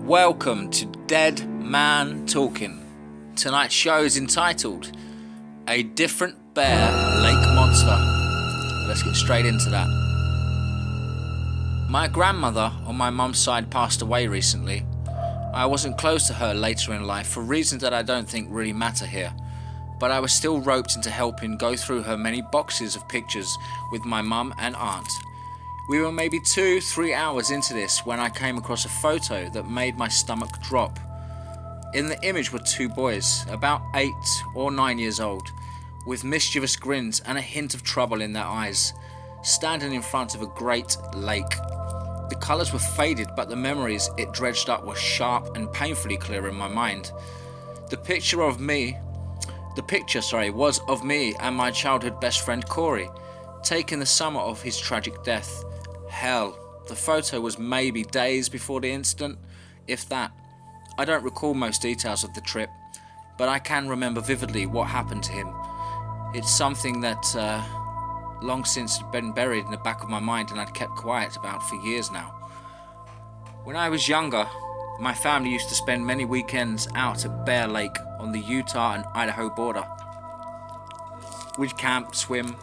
Welcome to Dead Man Talking. Tonight's show is entitled A Different Bear Lake Monster. Let's get straight into that. My grandmother on my mum's side passed away recently. I wasn't close to her later in life for reasons that I don't think really matter here, but I was still roped into helping go through her many boxes of pictures with my mum and aunt. We were maybe 2-3 hours into this when I came across a photo that made my stomach drop. In the image were two boys, about 8 or 9 years old, with mischievous grins and a hint of trouble in their eyes, standing in front of a great lake. The colours were faded, but the memories it dredged up were sharp and painfully clear in my mind. The picture was of me and my childhood best friend Corey, taken the summer of his tragic death. Hell, the photo was maybe days before the incident, if that. I don't recall most details of the trip, but I can remember vividly what happened to him. It's something that long since had been buried in the back of my mind and I'd kept quiet about for years now. When I was younger, my family used to spend many weekends out at Bear Lake on the Utah and Idaho border. We'd camp, swim,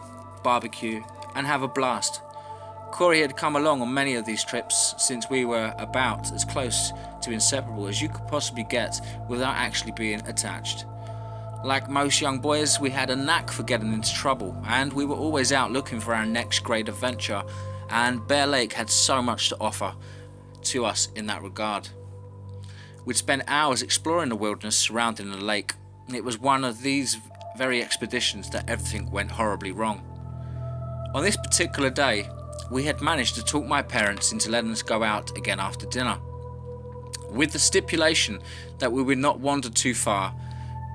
barbecue, and have a blast. Corey had come along on many of these trips since we were about as close to inseparable as you could possibly get without actually being attached. Like most young boys, we had a knack for getting into trouble, and we were always out looking for our next great adventure, and Bear Lake had so much to offer to us in that regard. We'd spend hours exploring the wilderness surrounding the lake, and it was one of these very expeditions that everything went horribly wrong. On this particular day, we had managed to talk my parents into letting us go out again after dinner, with the stipulation that we would not wander too far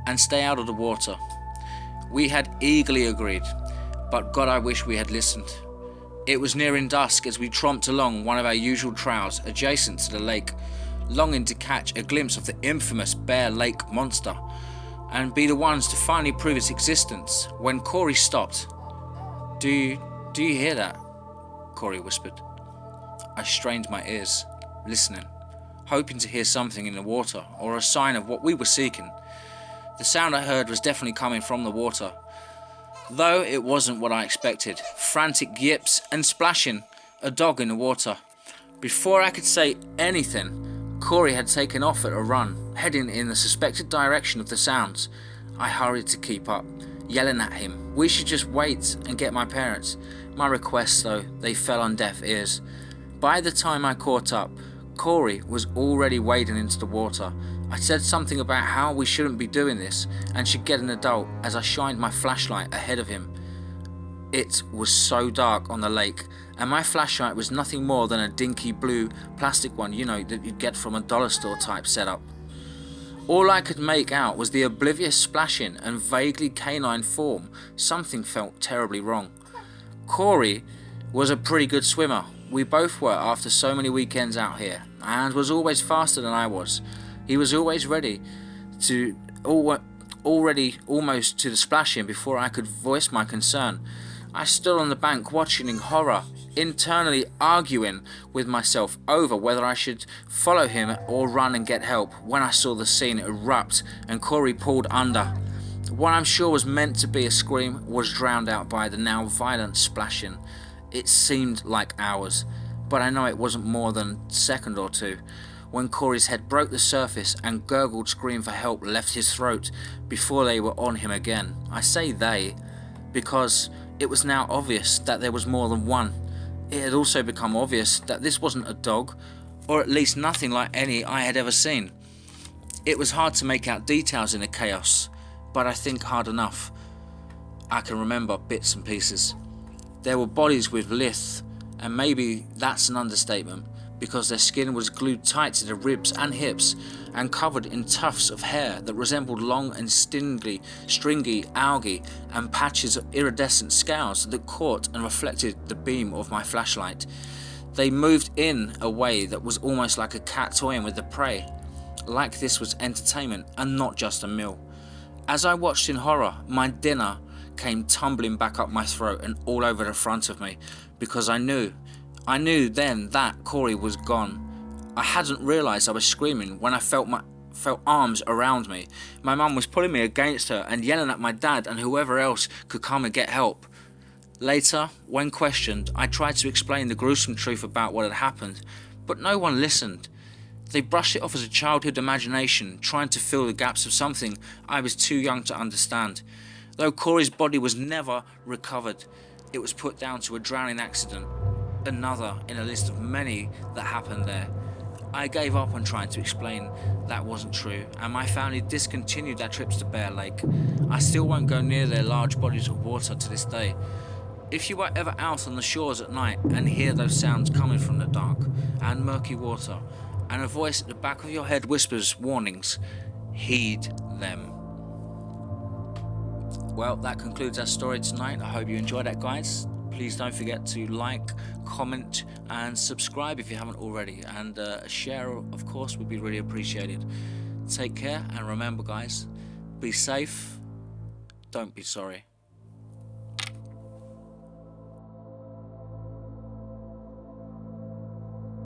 and stay out of the water. We had eagerly agreed, but God, I wish we had listened. It was nearing dusk as we tromped along one of our usual trails adjacent to the lake, longing to catch a glimpse of the infamous Bear Lake monster and be the ones to finally prove its existence, when Corey stopped. Do you hear that? Corey whispered. I strained my ears, listening, hoping to hear something in the water or a sign of what we were seeking. The sound I heard was definitely coming from the water, though it wasn't what I expected. Frantic yips and splashing, a dog in the water. Before I could say anything, Corey had taken off at a run, heading in the suspected direction of the sounds. I hurried to keep up, yelling at him we should just wait and get my parents. My requests, though, they fell on deaf ears. By the time I caught up, Corey was already wading into the water. I said something about how we shouldn't be doing this and should get an adult as I shined my flashlight ahead of him. It was so dark on the lake, and my flashlight was nothing more than a dinky blue plastic one, that you'd get from a dollar store type setup. All I could make out was the oblivious splashing and vaguely canine form. Something felt terribly wrong. Corey was a pretty good swimmer. We both were after so many weekends out here, and was always faster than I was. He was always already almost to the splashing before I could voice my concern. I stood on the bank watching in horror, internally arguing with myself over whether I should follow him or run and get help, when I saw the scene erupt and Corey pulled under. What I'm sure was meant to be a scream was drowned out by the now violent splashing. It seemed like hours, but I know it wasn't more than a second or two, when Corey's head broke the surface and gurgled scream for help left his throat before they were on him again. I say they, because it was now obvious that there was more than one. It had also become obvious that this wasn't a dog, or at least nothing like any I had ever seen. It was hard to make out details in the chaos, but I think hard enough. I can remember bits and pieces. There were bodies with lithe, and maybe that's an understatement, because their skin was glued tight to the ribs and hips and covered in tufts of hair that resembled long and stringy algae and patches of iridescent scales that caught and reflected the beam of my flashlight. They moved in a way that was almost like a cat toying with the prey, like this was entertainment and not just a meal. As I watched in horror, my dinner came tumbling back up my throat and all over the front of me, because I knew then that Corey was gone. I hadn't realised I was screaming when I felt arms around me. My mum was pulling me against her and yelling at my dad and whoever else could come and get help. Later, when questioned, I tried to explain the gruesome truth about what had happened, but no one listened. They brushed it off as a childhood imagination, trying to fill the gaps of something I was too young to understand. Though Corey's body was never recovered, it was put down to a drowning accident, another in a list of many that happened there. I gave up on trying to explain that wasn't true, and my family discontinued their trips to Bear Lake. I still won't go near their large bodies of water to this day. If you are ever out on the shores at night and hear those sounds coming from the dark and murky water, and a voice at the back of your head whispers warnings, heed them. Well, that concludes our story tonight. I hope you enjoyed that, guys. Please don't forget to like, comment and subscribe if you haven't already, and a share of course would be really appreciated. Take care, and remember guys, be safe, don't be sorry.